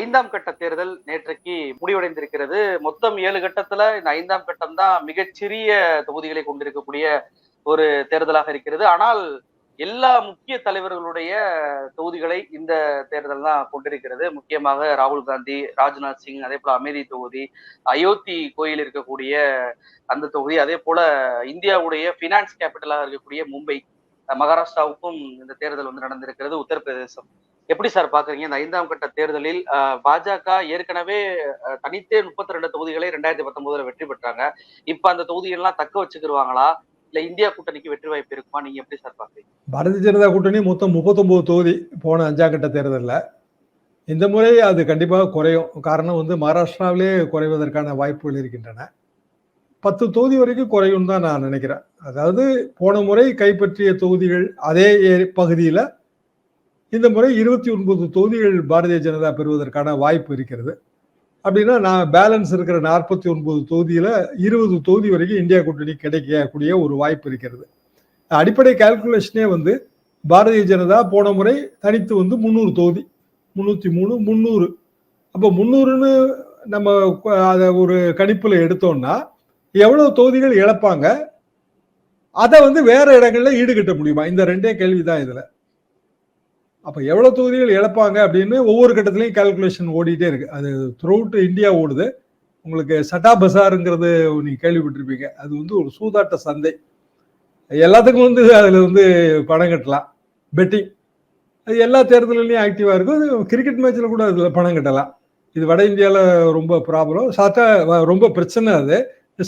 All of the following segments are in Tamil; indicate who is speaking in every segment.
Speaker 1: ஐந்தாம் கட்ட தேர்தல் நேற்றைக்கு முடிவடைந்திருக்கிறது. மொத்தம் 7 கட்டத்துல இந்த 5ஆம் கட்டம் தான் மிகச்சிறிய தொகுதிகளை கொண்டிருக்கக்கூடிய ஒரு தேர்தலாக இருக்கிறது. ஆனால் எல்லா முக்கிய தலைவர்களுடைய தொகுதிகளை இந்த தேர்தல் தான் கொண்டிருக்கிறது. முக்கியமாக ராகுல் காந்தி, ராஜ்நாத் சிங், அதே போல அமேதி தொகுதி, அயோத்தி கோயில் இருக்கக்கூடிய அந்த தொகுதி, அதே போல இந்தியாவுடைய பினான்ஸ் கேபிட்டலாக இருக்கக்கூடிய மும்பை, மகாராஷ்டிராவுக்கும் இந்த தேர்தல் நடந்திருக்கிறது. உத்தரப்பிரதேசம். எப்படி சார் பாக்குறீங்க இந்த 5ஆம் கட்ட தேர்தலில்? பாஜக ஏற்கனவே தனித்தே 32 தொகுதிகளை 2019 வெற்றி பெற்றாங்க. இப்ப அந்த தொகுதிகள்லாம் தக்க வச்சுக்கிருவாங்களா, இல்ல இந்தியா கூட்டணிக்கு வெற்றி வாய்ப்பு இருக்குமா? நீங்க எப்படி சார் பாக்குறீங்க?
Speaker 2: பாரதிய ஜனதா கூட்டணி மொத்தம் 39 தொகுதி போன 5ஆம் கட்ட தேர்தலில். இந்த முறை அது கண்டிப்பாக குறையும். காரணம் மகாராஷ்டிராவிலே குறைவதற்கான வாய்ப்புகள் இருக்கின்றன. 10 தொகுதி வரைக்கும் குறையும் தான் நான் நினைக்கிறேன். அதாவது போன முறை கைப்பற்றிய தொகுதிகள் அதே பகுதியில் இந்த முறை 29 தொகுதிகள் பாரதிய ஜனதா பெறுவதற்கான வாய்ப்பு இருக்கிறது. அப்படின்னா நான் பேலன்ஸ் இருக்கிற 49 தொகுதியில 20 தொகுதி வரைக்கும் இந்தியா கூட்டணி கிடைக்கக்கூடிய ஒரு வாய்ப்பு இருக்கிறது. அடிப்படை கால்குலேஷனே பாரதிய ஜனதா போன முறை தனித்து 300 தொகுதி, 303, 300. அப்போ 300ன்னு நம்ம அதை ஒரு கணிப்புல எடுத்தோம்னா எவ்வளவு தொகுதிகள் இழப்பாங்க, அதை வேற இடங்கள்ல ஈடுகட்ட முடியுமா? இந்த ரெண்டே கேள்விதான் இதுல. அப்ப எவ்வளவு தொகுதிகள் இழப்பாங்க அப்படின்னு ஒவ்வொரு கட்டத்திலையும் கால்குலேஷன் ஓடிட்டே இருக்கு. அது த்ரூ அவுட் இந்தியா ஓடுது. உங்களுக்கு சட்டா பசாருங்கிறது நீங்க கேள்விப்பட்டிருப்பீங்க. அது ஒரு சூதாட்ட சந்தை. எல்லாத்துக்கும் அதுல பணம் கட்டலாம், பெட்டிங். அது எல்லா தேர்தலையும் ஆக்டிவா இருக்கும். கிரிக்கெட் மேட்ச்ல கூட அதுல பணம் கட்டலாம். இது வட இந்தியால ரொம்ப ப்ராப்ளம், ரொம்ப பிரச்சனை. அது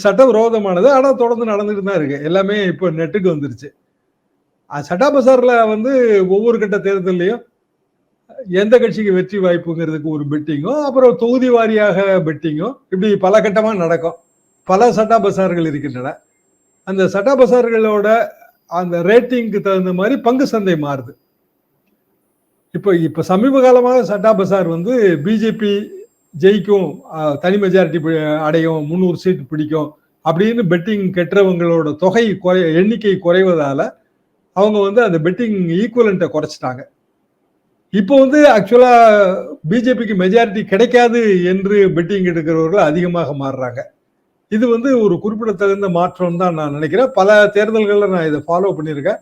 Speaker 2: சட்ட விரோதமானது. ஆனா தொடர்ந்து நடந்துட்டு தான் இருக்கு. எல்லாமே இப்போ நெட்டுக்கு வந்துருச்சு. சட்டா பசார்ல ஒவ்வொரு கட்ட தேர்தலையும் எந்த கட்சிக்கு வெற்றி வாய்ப்புங்கிறதுக்கு ஒரு பெட்டிங்கும், அப்புறம் தொகுதி வாரியாக பெட்டிங்கும், இப்படி பல கட்டமா நடக்கும். பல சட்டா பசார்கள் இருக்கின்றன. அந்த சட்டா பசார்களோட அந்த ரேட்டிங்க்கு தகுந்த மாதிரி பங்கு சந்தை மாறுது. இப்ப சமீப காலமாக சட்டா பசார் பிஜேபி ஜெயிக்கும், தனி மெஜாரிட்டி அடையும், 300 சீட் பிடிக்கும் அப்படின்னு பெட்டிங் கெட்டுறவங்களோட தொகை எண்ணிக்கை குறைவதால அவங்க அந்த பெட்டிங் ஈக்குவலண்ட்டை குறைச்சிட்டாங்க. இப்போ ஆக்சுவலா பிஜேபிக்கு மெஜாரிட்டி கிடைக்காது என்று பெட்டிங் எடுக்கிறவர்கள் அதிகமாக மாறுறாங்க. இது ஒரு குறிப்பிடத்தகுந்த மாற்றம் தான் நான் நினைக்கிறேன். பல தேர்தல்களில் நான் இதை ஃபாலோ பண்ணியிருக்கேன்.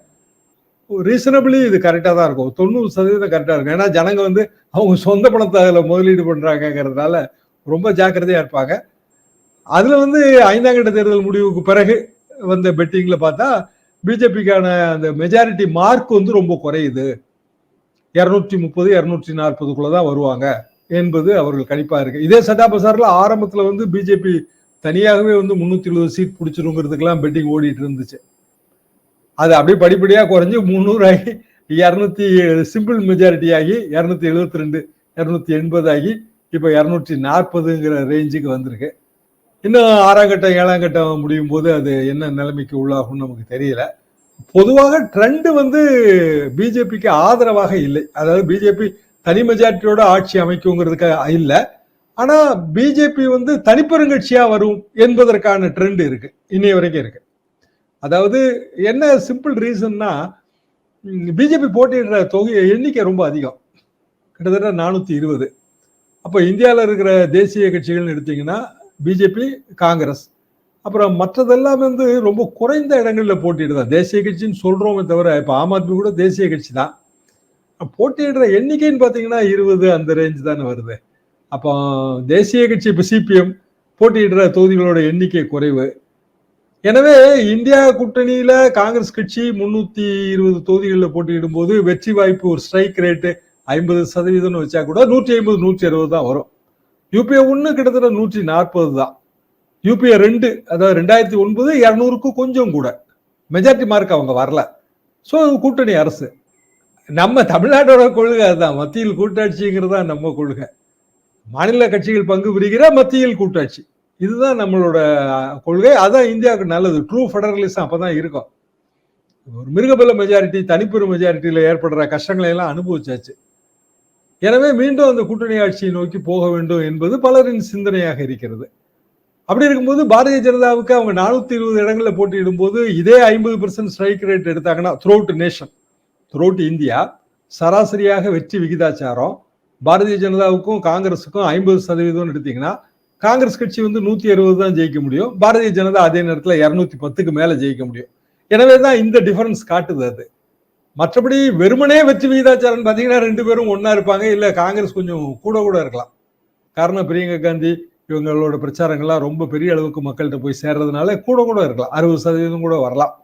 Speaker 2: ரீசனபிளி இது கரெக்டாக தான் இருக்கும். 90% கரெக்டாக இருக்கும். ஏன்னா ஜனங்க அவங்க சொந்த பணத்தை அதில் முதலீடு பண்றாங்கிறதுனால ரொம்ப ஜாக்கிரதையா இருப்பாங்க. அதுல 5ஆம் கட்ட தேர்தல் முடிவுக்கு பிறகு வந்த பெட்டிங்ல பார்த்தா பிஜேபிக்கான அந்த மெஜாரிட்டி மார்க் ரொம்ப குறையுது. 230, 240 தான் வருவாங்க என்பது அவர்கள் கணிப்பா இருக்கு. இதே சட்டா பசார்ல ஆரம்பத்துல பிஜேபி தனியாகவே 370 சீட் பிடிச்சிருங்கிறதுக்கெல்லாம் பெட்டிங் ஓடிட்டு இருந்துச்சு. அது அப்படியே படிப்படியா குறைஞ்சு 300 ஆகி 207 சிம்பிள் மெஜாரிட்டி ஆகி 272, 280 ஆகி இப்ப 240ங்கிற ரேஞ்சுக்கு வந்திருக்கு. இன்னும் 6ஆம் கட்டம் 7ஆம் கட்டம் முடியும் போது அது என்ன நிலைமைக்கு உள்ளாகும் நமக்கு தெரியல. பொதுவாக ட்ரெண்ட் பிஜேபிக்கு ஆதரவாக இல்லை. அதாவது பிஜேபி தனி மெஜாரிட்டியோட ஆட்சி அமைக்குங்கிறதுக்கு இல்லை. ஆனா பிஜேபி தனிப்பெருங்கட்சியா வரும் என்பதற்கான ட்ரெண்ட் இருக்கு, இன்னைய வரைக்கும் இருக்கு. அதாவது என்ன சிம்பிள் ரீசன்னா, பிஜேபி போட்டியிடுற தொகை எண்ணிக்கை ரொம்ப அதிகம், கிட்டத்தட்ட 420. அப்ப இந்தியாவில் இருக்கிற தேசிய கட்சிகள்னு எடுத்தீங்கன்னா பிஜேபி, காங்கிரஸ், அப்புறம் மற்றதெல்லாம் ரொம்ப குறைந்த இடங்கள்ல போட்டியிடுதான் தேசிய கட்சின்னு சொல்றோமே தவிர, இப்ப ஆம் ஆத்மி கூட தேசிய கட்சி தான். போட்டியிடுற எண்ணிக்கைன்னு பாத்தீங்கன்னா 20 அந்த ரேஞ்ச் தானே வருது. அப்போ தேசிய கட்சி இப்ப சிபிஎம் போட்டியிடுற தொகுதிகளோட எண்ணிக்கை குறைவு. எனவே இந்தியா கூட்டணியில காங்கிரஸ் கட்சி 320 தொகுதிகளில் போட்டியிடும் போது வெற்றி வாய்ப்பு, ஒரு ஸ்ட்ரைக் ரேட்டு 50% வச்சா கூட 150, 160 தான் வரும். யூபிஏ 1 கிட்டத்தட்ட 140 தான். யூபிஏ 2, அதாவது 2009 200க்கு கொஞ்சம் கூட மெஜாரிட்டி மார்க் அவங்க வரல. ஸோ கூட்டணி அரசு. நம்ம தமிழ்நாட்டோட கொள்கை அதுதான், மத்தியில் கூட்டாட்சிங்கிறது தான் நம்ம கொள்கை. மாநில கட்சிகள் பங்கு பெறுகிற மத்தியில் கூட்டாட்சி, இதுதான் நம்மளோட கொள்கை. அதான் இந்தியாவுக்கு நல்லது. ட்ரூ ஃபெடரலிசம் அப்பதான் இருக்கும். ஒரு மிருகபல மெஜாரிட்டி, தனிப்பெரும் மெஜாரிட்டியில ஏற்படுற கஷ்டங்களை எல்லாம் அனுபவிச்சாச்சு. எனவே மீண்டும் அந்த கூட்டணி ஆட்சியை நோக்கி போக வேண்டும் என்பது பலரின் சிந்தனையாக இருக்கிறது. அப்படி இருக்கும்போது பாரதிய ஜனதாவுக்கு அவங்க 420 இடங்களில் போட்டியிடும் போது இதே 50% ஸ்ட்ரைக் ரேட் எடுத்தாங்கன்னா through out nation, through out India, சராசரியாக வெற்றி விகிதாச்சாரம் பாரதிய ஜனதாவுக்கும் காங்கிரஸுக்கும் 50% எடுத்தீங்கன்னா காங்கிரஸ் கட்சி வந்து 160 தான் ஜெயிக்க முடியும், பாரதிய ஜனதா அதே நேரத்தில் 210க்கு மேல ஜெயிக்க முடியும். எனவேதான் இந்த டிஃபரன்ஸ் காட்டுது அது. மற்றபடி வெறுமனே வெற்றி விகிதாச்சாரம் பாத்தீங்கன்னா 2 பேரும் ஒன்னா இருப்பாங்க, இல்ல காங்கிரஸ் கொஞ்சம் கூட இருக்கலாம். காரணம் பிரியங்கா காந்தி இவங்களோட பிரச்சாரங்கள்லாம் ரொம்ப பெரிய அளவுக்கு மக்கள்கிட்ட போய் சேர்றதுனால கூட இருக்கலாம், 60% கூட வரலாம்.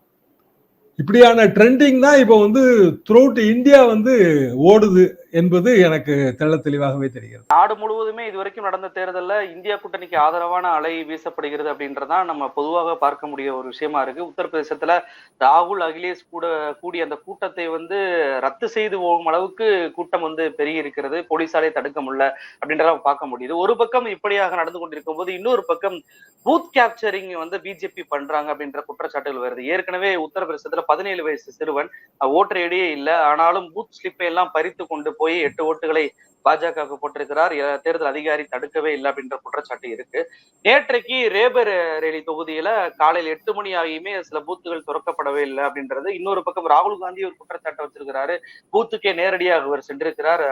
Speaker 2: இப்படியான ட்ரெண்டிங் தான் இப்போ வந்து த்ரூ அவுட் இந்தியா வந்து ஓடுது என்பது எனக்கு தெள்ள தெளிவாகவே தெரிகிறது.
Speaker 1: நாடு முழுவதுமே இதுவரைக்கும் நடந்த தேர்தல்ல இந்தியா கூட்டணிக்கு ஆதரவான அலை வீசப்படுகிறது அப்படின்றதான் நம்ம பொதுவாக பார்க்க முடிய ஒரு விஷயமா இருக்கு. உத்தரப்பிரதேசத்துல ராகுல் அகிலேஷ் கூடிய அந்த கூட்டத்தை வந்து ரத்து செய்து போகும் அளவுக்கு கூட்டம் வந்து பெருகி இருக்கிறது, போலீசாலே தடுக்க முடியல அப்படின்றத பார்க்க முடியுது. ஒரு பக்கம் இப்படியாக நடந்து கொண்டிருக்கும் போது இன்னொரு பக்கம் பூத் கேப்சரிங் வந்து பிஜேபி பண்றாங்க அப்படின்ற குற்றச்சாட்டுகள் வருது. ஏற்கனவே உத்தரப்பிரதேசத்துல 17 வயசு சிறுவன் ஓட்டர் ஐடியே இல்ல, ஆனாலும் பூத் ஸ்லிப்பை எல்லாம் பறித்து கொண்டு போய் 8 ஓட்டுகளை பாஜகவுக்கு போட்டிருக்கிறார். தேர்தல் அதிகாரி தடுக்கவே இல்லை அப்படின்ற குற்றச்சாட்டு இருக்கு. நேற்றைக்கு ரேபரேலி தொகுதியில காலையில் 8 மணி ஆகியுமே சில பூத்துகள் திறக்கப்படவே இல்லை அப்படின்றது. இன்னொரு பக்கம் ராகுல் காந்தி ஒரு குற்றச்சாட்டை வச்சிருக்கிறாரு, பூத்துக்கே நேரடியாக அவர் சென்றிருக்கிறார்,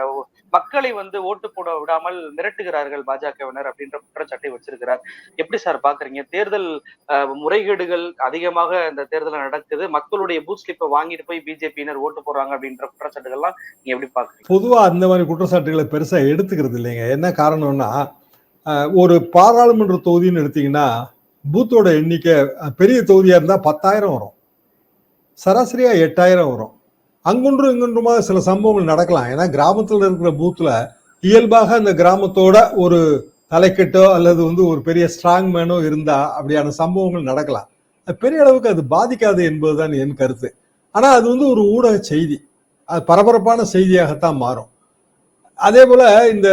Speaker 1: மக்களை வந்து ஓட்டு போட விடாமல் மிரட்டுகிறார்கள் பாஜகவினர் அப்படின்ற குற்றச்சாட்டை வச்சிருக்கிறார். எப்படி சார் பாக்குறீங்க? தேர்தல் முறைகேடுகள் அதிகமாக இந்த தேர்தல் நடக்குது, மக்களுடைய பூத் ஸ்லிப்பை வாங்கிட்டு போய் பிஜேபியினர் ஓட்டு போடுறாங்க அப்படின்ற குற்றச்சாட்டுகள்லாம் நீங்க எப்படி பாக்குறீங்க?
Speaker 2: பொதுவா அந்த மாதிரி குற்றச்சாட்டுகளை பெருசா எடுத்துக்கிறது இல்லைங்க. என்ன காரணம்னா, ஒரு பாராளுமன்ற தொகுதின்னு எடுத்தீங்கன்னா பூத்தோட எண்ணிக்கை பெரிய தொகுதியா இருந்தா 10,000 வரும், சராசரியா 8,000 வரும். அங்குன்றும் இங்குன்றுமாக சில சம்பவங்கள் நடக்கலாம். ஏன்னா கிராமத்துல இருக்கிற பூத்துல இயல்பாக அந்த கிராமத்தோட ஒரு தலைக்கட்டோ அல்லது வந்து ஒரு பெரிய ஸ்ட்ராங் மேனோ இருந்தா அப்படியான சம்பவங்கள் நடக்கலாம். பெரிய அளவுக்கு அது பாதிக்காது என்பதுதான் என் கருத்து. ஆனா அது வந்து ஒரு ஊடக செய்தி, அது பரபரப்பான செய்தியாகத்தான் மாறும். அதே போல இந்த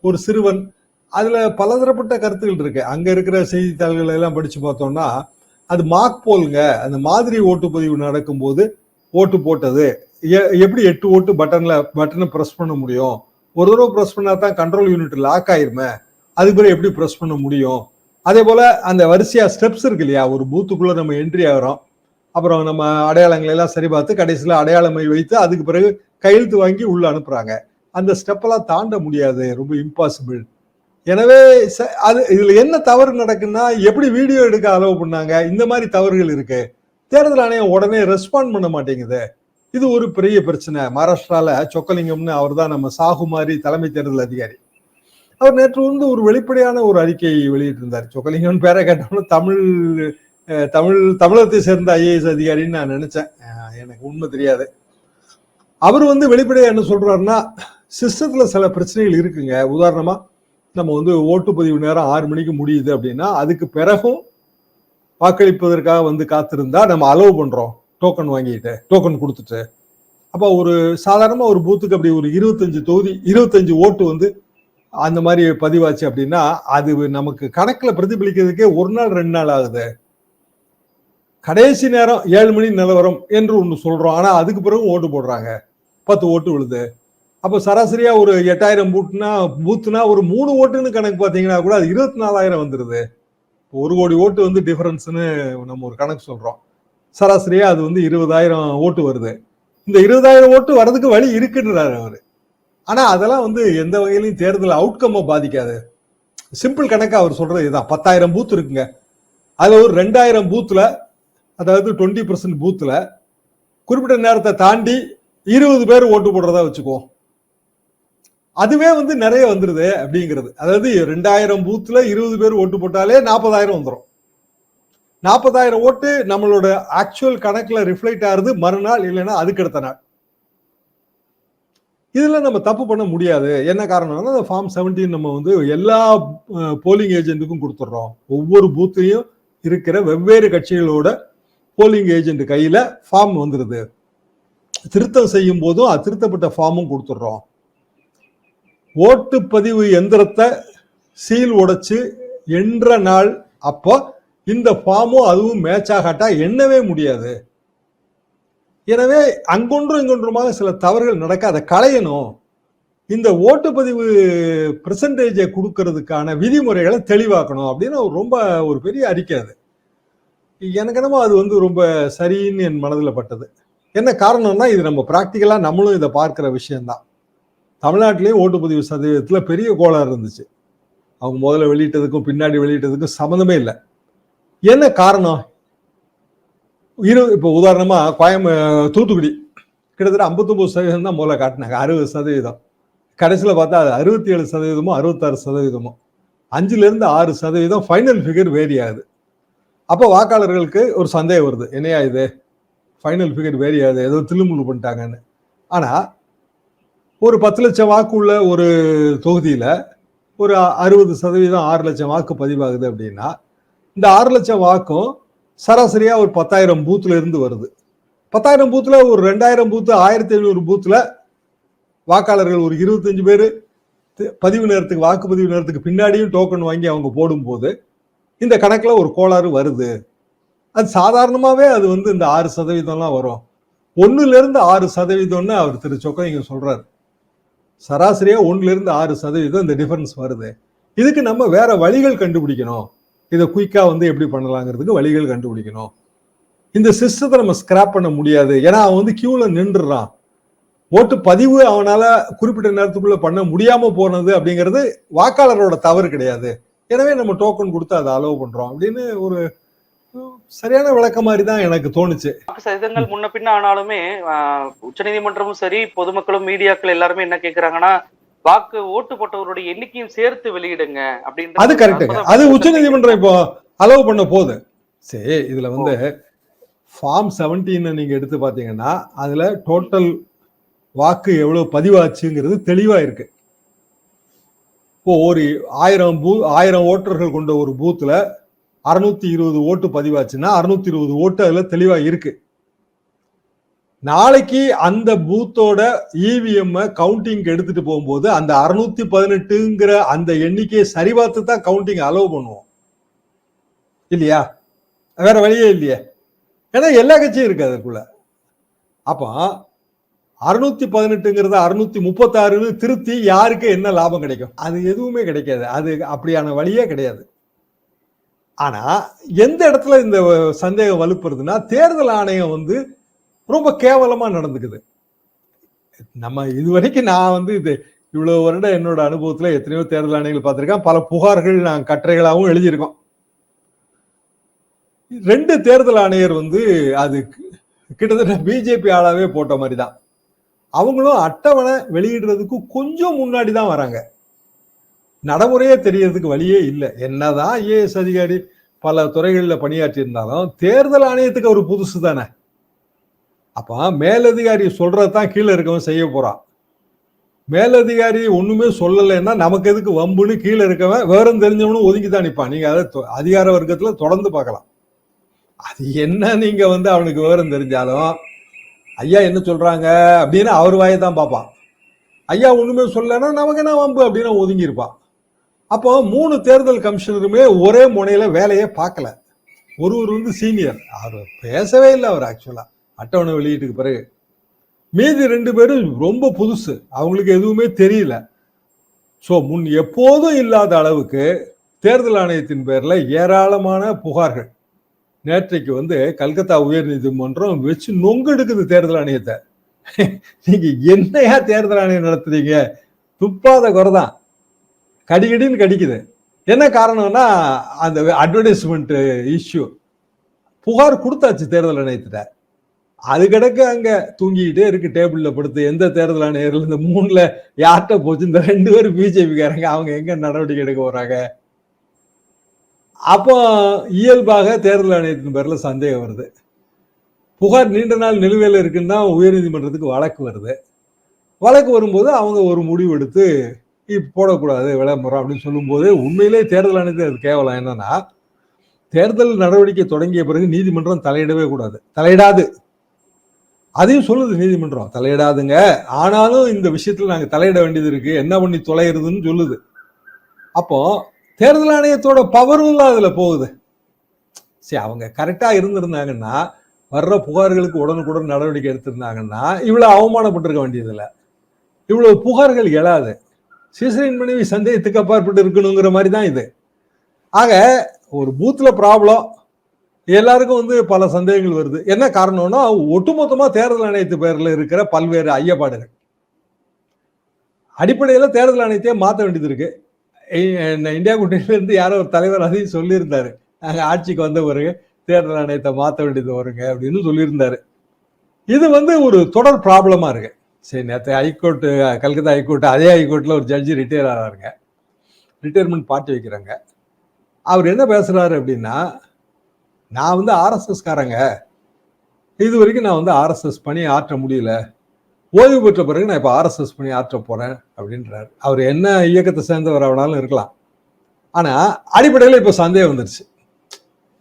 Speaker 2: ஒரு சிறுவன், அதுல பலதரப்பட்ட கருத்துக்கள் இருக்கு. அங்க இருக்கிற செய்தித்தாள்கள் எல்லாம் படிச்சு பார்த்தோம்னா அது மார்க் போலுங்க, அந்த மாதிரி ஓட்டுப்பதிவு நடக்கும்போது ஓட்டு போட்டது எப்படி 8 ஓட்டு பட்டனை பிரஸ் பண்ண முடியும், ஒரு தடவை பிரஸ் பண்ணா தான் கண்ட்ரோல் யூனிட் லாக் ஆயிருமே, அதுக்கு பிறகு எப்படி பிரஸ் பண்ண முடியும். அதே போல அந்த வரிசையா ஸ்டெப்ஸ் இருக்கு இல்லையா, ஒரு பூத்துக்குள்ள நம்ம என்ட்ரி ஆகிறோம், அப்புறம் நம்ம அடையாளங்களை எல்லாம் சரி பார்த்து கடைசியில் அடையாளமை வைத்து அதுக்கு பிறகு கையெழுத்து வாங்கி உள்ள அனுப்புறாங்க. அந்த ஸ்டெப்பெல்லாம் தாண்ட முடியாது, ரொம்ப இம்பாசிபிள். எனவே அது இதுல என்ன தவறு நடக்குன்னா, எப்படி வீடியோ எடுக்க அலோவ் பண்ணாங்க, இந்த மாதிரி தவறுகள் இருக்கு. தேர்தல் ஆணையம் உடனே ரெஸ்பாண்ட் பண்ண மாட்டேங்குது, இது ஒரு பெரிய பிரச்சனை. மகாராஷ்டிரால சொக்கலிங்கம்னு அவர் தான் நம்ம சாகு மாதிரி தலைமை தேர்தல் அதிகாரி, அவர் நேற்று வந்து ஒரு வெளிப்படையான ஒரு அறிக்கையை வெளியிட்டிருந்தார். சொக்கலிங்கம் பேரை கேட்டோம்னா தமிழகத்தை சேர்ந்த ஐஏஎஸ் அதிகாரின்னு நான் நினைச்சேன், எனக்கு உண்மை தெரியாது. அவர் வந்து வெளிப்படையா என்ன சொல்றாருன்னா, சிஸ்டத்துல சில பிரச்சனைகள் இருக்குங்க. உதாரணமா நம்ம வந்து ஓட்டுப்பதிவு நேரம் 6 மணிக்கு முடியுது அப்படின்னா அதுக்கு பிறகும் வாக்களிப்பதற்காக வந்து காத்திருந்தா நம்ம அலோவ் பண்றோம், டோக்கன் வாங்கிட்டு டோக்கன் கொடுத்துட்டு. அப்ப ஒரு சாதாரணமா ஒரு பூத்துக்கு அப்படி ஒரு 25 ஓட்டு வந்து அந்த மாதிரி பதிவாச்சு அப்படின்னா அது நமக்கு கணக்குல பிரதிபலிக்கிறதுக்கே 1 நாள் 2 நாள் ஆகுது. கடைசி நேரம் 7 மணி நிலவரம் என்று ஒன்று சொல்றோம், ஆனா அதுக்கு பிறகு ஓட்டு போடுறாங்க, 10 ஓட்டு விழுது. அப்போ சராசரியா ஒரு 8,000 பூத்துனா ஒரு 3 ஓட்டுன்னு கணக்கு பார்த்தீங்கன்னா கூட அது 24,000 வந்துருது. 1 கோடி ஓட்டு வந்து டிஃபரன்ஸ்னு நம்ம ஒரு கணக்கு சொல்றோம், சராசரியா அது வந்து 20,000 ஓட்டு வருது. இந்த 20,000 ஓட்டு வர்றதுக்கு வழி இருக்குன்றாரு அவரு. ஆனா அதெல்லாம் வந்து எந்த வகையிலையும் தேர்தல் அவுட்கம்மை பாதிக்காது. சிம்பிள் கணக்கா அவர் சொல்றது இதுதான். 10,000 பூத் இருக்குங்க, அதுல ஒரு 2,000 பூத்துல, அதாவது 20% பூத்துல குறிப்பிட்ட நேரத்தை தாண்டி 20 பேர் ஓட்டு போடுறதா வச்சுக்கோ, அதுவே வந்து நிறைய வந்துருது அப்படிங்கிறது. அதாவது 2,000 பூத்துல 20 பேர் ஓட்டு போட்டாலே 40,000 வந்துடும். 40,000 ஓட்டு நம்மளோட ஆக்சுவல் கணக்குல ரிஃப்ளெக்ட் ஆகுது மறுநாள், இல்லைன்னா அதுக்கு அடுத்த நாள். இதுல நம்ம தப்பு பண்ண முடியாது. என்ன காரணம்னா, அந்த ஃபார்ம் 17 நம்ம வந்து எல்லா போலிங் ஏஜென்ட்டுக்கும் கொடுத்துட்றோம். ஒவ்வொரு பூத்தையும் இருக்கிற வெவ்வேறு கட்சிகளோட போலிங் ஏஜென்ட் கையில ஃபார்ம் வந்துருது. திருத்தம் செய்யும் போதும் திருத்தப்பட்ட ஃபார்மும் கொடுத்துட்றோம். ஓட்டுப்பதிவு எந்திரத்தை சீல் உடைச்சு என்ற நாள் அப்போ இந்த ஃபார்மும் அதுவும் மேட்ச் ஆகாட்டா எண்ணவே முடியாது. எனவே அங்கொன்றும் இங்கொன்றுமாக சில தவறுகள் நடக்க, அதை களையணும். இந்த ஓட்டுப்பதிவு பெர்சன்டேஜை கொடுக்கறதுக்கான விதிமுறைகளை தெளிவாக்கணும் அப்படின்னு ரொம்ப ஒரு பெரிய அறிக்கை. அது எனக்கு என்னமோ அது வந்து ரொம்ப சரின்னு என் மனதில் பட்டது. என்ன காரணம்னா, இது நம்ம பிராக்டிக்கலா நம்மளும் இதை பார்க்கிற விஷயம்தான். தமிழ்நாட்டிலேயே ஓட்டுப்பதிவு சதவீதத்துல பெரிய கோளாறு இருந்துச்சு. அவங்க முதல்ல வெளியிட்டதுக்கும் பின்னாடி வெளியிட்டதுக்கும் சம்மந்தமே இல்லை. என்ன காரணம்? இப்போ உதாரணமா தூத்துக்குடி கிட்டத்தட்ட 59% தான் முதல்ல காட்டினாங்க, 60%. கடைசியில் பார்த்தா அது 67%, 66%. 5% 6% ஃபைனல் ஃபிகர் வேரி ஆகுது. அப்போ வாக்காளர்களுக்கு ஒரு சந்தேகம் வருது, என்னையா இது ஃபைனல் ஃபிகர் வேரி ஆகுது, ஏதோ தில்லுமுள்ளு பண்ணிட்டாங்கன்னு. ஆனா ஒரு 10 லட்சம் வாக்கு உள்ள ஒரு தொகுதியில ஒரு 60%, 6 லட்சம் வாக்கு பதிவாகுது அப்படின்னா, இந்த 6 லட்சம் வாக்கும் சராசரியா ஒரு 10,000 பூத்துல இருந்து வருது. 10,000 பூத்துல ஒரு 2,000 பூத்து 1,500 பூத்துல வாக்காளர்கள் ஒரு 25 பேர் வாக்குப்பதிவு நேரத்துக்கு பின்னாடியும் டோக்கன் வாங்கி அவங்க போடும்போது இந்த கணக்குல ஒரு கோளாறு வருது. அது சாதாரணமாவே அது இந்த 6% வரும். 1-6% அவர் திரு சொக்கலிங்க சொல்றாரு. சராசரியா 1-6% இந்த டிஃபரன்ஸ் வருது. இதுக்கு நம்ம வேற வழிகள் கண்டுபிடிக்கணும். இதை குயிக்கா எப்படி பண்ணலாங்கிறதுக்கு வழிகள் கண்டுபிடிக்கணும். இந்த சிஸ்டத்தை நம்ம ஸ்கிராப் பண்ண முடியாது. ஏன்னா அவன் கியூல நின்றுறான். ஓட்டு பதிவு அவனால குறிப்பிட்ட நேரத்துக்குள்ள பண்ண முடியாம போனது அப்படிங்கிறது வாக்காளரோட தவறு கிடையாது. எனவே நம்ம டோக்கன் கொடுத்து அதை அலோவ் பண்றோம் அப்படின்னு ஒரு சரியான விளக்கம் மாதிரி தான் எனக்கு தோணுச்சு.
Speaker 1: சதவீதங்கள் முன்ன பின்ன ஆனாலுமே உச்சநீதிமன்றமும் சரி, பொதுமக்களும் மீடியாக்கள் எல்லாருமே என்ன கேக்குறாங்கன்னா, ஓட்டு போட்டவருடைய எண்ணிக்கையும் சேர்த்து வெளியிடுங்க அப்படின்னு.
Speaker 2: அது கரெக்டுங்க. அது உச்சநீதிமன்றம் இப்போ அலோவ் பண்ண போகுது. சரி, இதுல ஃபார்ம் 17 நீங்க எடுத்து பாத்தீங்கன்னா அதுல டோட்டல் வாக்கு எவ்வளவு பதிவாச்சுங்கிறது தெளிவா இருக்கு. இப்போ ஒரு 1000 ஓட்டர்கள் கொண்ட ஒரு பூத்துல 620 ஓட்டு பதிவாச்சுன்னா 620 ஓட்டு அதுல தெளிவா இருக்கு. நாளைக்கு அந்த பூத்தோட இவிஎம் கவுண்டிங் எடுத்துட்டு போகும்போது அந்த 618ங்கிற அந்த எண்ணிக்கையை சரிபார்த்து தான் கவுண்டிங் அலோவ் பண்ணுவோம் இல்லையா? வேற வழியே இல்லையே. ஏன்னா எல்லா கட்சியும் இருக்கு அதுக்குள்ள. அப்போ 618ங்கிறத 636 திருத்தி யாருக்கு என்ன லாபம் கிடைக்கும்? அது எதுவுமே கிடைக்காது. அது அப்படியான வழியே கிடையாது. ஆனா எந்த இடத்துல இந்த சந்தேகம் வலுப்புறதுன்னா, தேர்தல் ஆணையம் ரொம்ப கேவலமா நடந்துக்குது. நம்ம இதுவரைக்கும் நான் இது இவ்வளவு வருடம் என்னோட அனுபவத்துல எத்தனையோ தேர்தல் ஆணையங்கள் பார்த்திருக்கேன். பல புகார்கள் நான் கட்டுரைகளாகவும் எழுதியிருக்கோம். 2 தேர்தல் ஆணையர் அது கிட்டத்தட்ட பிஜேபி ஆளாவே போட்ட மாதிரி தான். அவங்களும் அட்டவணை வெளியிடுறதுக்கு கொஞ்சம் முன்னாடி தான் வராங்க. நடைமுறையே தெரியறதுக்கு வழியே இல்லை. என்னதான் ஐஏஎஸ் அதிகாரி பல துறைகளில் பணியாற்றி இருந்தாலும் தேர்தல் ஆணையத்துக்கு ஒரு புதுசு தானே. அப்ப மேலதிகாரி சொல்றதான் கீழே இருக்கவன் செய்ய போறான். மேலதிகாரி ஒண்ணுமே சொல்லலைன்னா நமக்கு எதுக்கு வம்புன்னு கீழே இருக்கவன் வேறும் தெரிஞ்சவனும் ஒதுங்கிதான் நிற்பான். நீங்க அதை அதிகார வர்க்கத்துல தொடர்ந்து பார்க்கலாம். அது என்ன, நீங்க அவனுக்கு விவரம் தெரிஞ்சாலும் ஐயா என்ன சொல்றாங்க அப்படின்னு அவர் வாயை தான் பார்ப்பான். ஐயா ஒண்ணுமே சொல்லலைன்னா நமக்கு என்ன வம்பு அப்படின்னு ஒதுங்கி இருப்பான். அப்போ 3 தேர்தல் கமிஷனருமே ஒரே முனையில வேலையே பார்க்கல. ஒருவர் சீனியர், அவர் பேசவே இல்லை. அவர் ஆக்சுவலா அட்டவணை வெளியீட்டுக்கு பிறகு மீதி 2 பேரும் ரொம்ப புதுசு, அவங்களுக்கு எதுவுமே தெரியல. ஸோ முன் எப்போதும் இல்லாத அளவுக்கு தேர்தல் ஆணையத்தின் பேர்ல ஏராளமான புகார்கள். நேற்றைக்கு கல்கத்தா உயர் நீதிமன்றம் வச்சு நொங்கெடுக்குது தேர்தல் ஆணையத்தை. நீங்க என்னையா தேர்தல் ஆணையம் நடத்துறீங்க? துப்பாத குறைதான், கடிக்கடின்னு கடிக்குது. என்ன காரணம்னா அந்த அட்வர்டைஸ்மெண்ட் இஷ்யூ. புகார் கொடுத்தாச்சு தேர்தல் ஆணையத்திட்ட, அது கிடக்கு அங்க தூங்கிக்கிட்டே இருக்கு டேபிள்ல படுத்து. எந்த தேர்தல் ஆணையர்கள் இந்த 3ல யார்கிட்ட போச்சு? இந்த 2 பேரும் பிஜேபிக்காரங்க, அவங்க எங்க நடவடிக்கை எடுக்க போறாங்க? அப்போ இயல்பாக தேர்தல் ஆணையத்தின் பேர்ல சந்தேகம் வருது. புகார் நீண்ட நாள் நிலுவையில் இருக்குன்னா உயர்நீதிமன்றத்துக்கு வழக்கு வருது. வழக்கு வரும்போது அவங்க ஒரு முடிவு எடுத்து போடக்கூடாது விளம்பரம் அப்படின்னு சொல்லும்போது, உண்மையிலே தேர்தல் ஆணையத்தில் அது கேவலம். என்னன்னா, தேர்தல் நடவடிக்கை தொடங்கிய பிறகு நீதிமன்றம் தலையிடவே கூடாது, தலையிடாது. அதையும் சொல்லுது நீதிமன்றம், தலையிடாதுங்க. ஆனாலும் இந்த விஷயத்துல நாங்க தலையிட வேண்டியது இருக்கு, என்ன பண்ணி தொலைகிறதுன்னு சொல்லுது. அப்போ தேர்தல் ஆணையத்தோட பவரும் அதுல போகுது. சரி, அவங்க கரெக்டா இருந்திருந்தாங்கன்னா, வர்ற புகார்களுக்கு உடனுக்குடன் நடவடிக்கை எடுத்திருந்தாங்கன்னா இவ்வளவு அவமானப்பட்டிருக்க வேண்டியது இல்லை, இவ்வளவு புகார்கள் எழாது. சீசரின் மனைவி சந்தேகத்துக்கு அப்பாற்பட்டு இருக்கணுங்கிற மாதிரி தான் இது. ஆக ஒரு பூத்ல ப்ராப்ளம், எல்லாருக்கும் பல சந்தேகங்கள் வருது. என்ன காரணம்னா ஒட்டுமொத்தமா தேர்தல் ஆணையத்து பேர்ல இருக்கிற பல்வேறு ஐயப்பாடுகள். அடிப்படையில தேர்தல் ஆணையத்தையே மாற்ற வேண்டியது இருக்கு. இந்தியா கூட்டணியில இருந்து யாரோ ஒரு தலைவர் அதையும் சொல்லியிருந்தாரு. நாங்க ஆட்சிக்கு வந்த பிறகு தேர்தல் ஆணையத்தை மாற்ற வேண்டியது வருங்க அப்படின்னு சொல்லியிருந்தாரு. இது ஒரு தொடர் ப்ராப்ளமா இருக்கு. சரி, நேற்று ஹைகோர்ட், கல்கத்தா ஹைகோர்ட், அதே ஹைகோர்ட்ல ஒரு ஜட்ஜி ரிட்டையர் ஆகிறாருங்க. ரிட்டையர்மெண்ட் பார்ட்டி வைக்கிறாங்க. அவர் என்ன பேசுறாரு அப்படின்னா, நான் ஆர்எஸ்எஸ் காரங்க, இது வரைக்கும் நான் ஆர்எஸ்எஸ் பணி ஆற்ற முடியல, ஓய்வு பெற்ற பிறகு நான் இப்ப ஆர்எஸ்எஸ் பணி ஆற்ற போறேன் அப்படின்றாரு. அவர் என்ன இயக்கத்தை சேர்ந்தவர் ஆனாலும் இருக்கலாம். ஆனா அடிப்படையில் இப்ப சந்தேகம் வந்துருச்சு.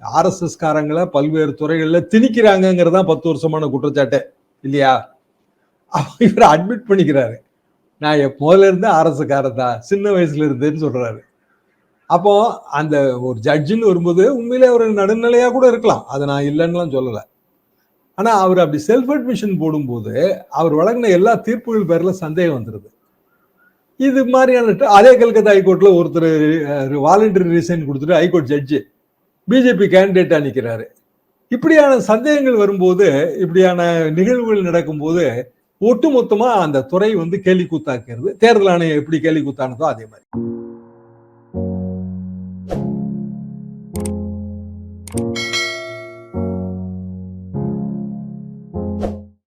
Speaker 2: ஆர்எஸ்எஸ் காரங்களை பல்வேறு துறைகள்ல திணிக்கிறாங்கிறதா 10 வருஷமான குற்றச்சாட்டே இல்லையா? இவர் அட்மிட் பண்ணிக்கிறாரு, நான் முதல்ல இருந்து ஆர்எஸ் காரன் தான், சின்ன வயசுல இருந்தேன்னு சொல்றாரு. அப்போ அந்த ஒரு ஜட்ஜின்னு வரும்போது உண்மையிலே ஒரு நடுநிலையா கூட இருக்கலாம், அதை நான் இல்லைன்னுலாம் சொல்லல. ஆனா அவர் அப்படி செல்ஃப் அட்மிஷன் போடும்போது அவர் வழங்கின எல்லா தீர்ப்புகள் பேர்ல சந்தேகம் வந்துருது. இது மாதிரியான அதே கல்கத்தா ஹைகோர்ட்ல ஒருத்தர் வாலண்டரி ரிசைன் கொடுத்துட்டு ஹைகோர்ட் ஜட்ஜி பிஜேபி கேண்டிடேட்டா நிற்கிறாரு. இப்படியான சந்தேகங்கள் வரும்போது, இப்படியான நிகழ்வுகள் நடக்கும்போது ஒட்டுமொத்தமா அந்த துறை கேலி கூத்தாக்குறது. தேர்தல் ஆணையம் எப்படி கேலி கூத்தானதோ அதே மாதிரி.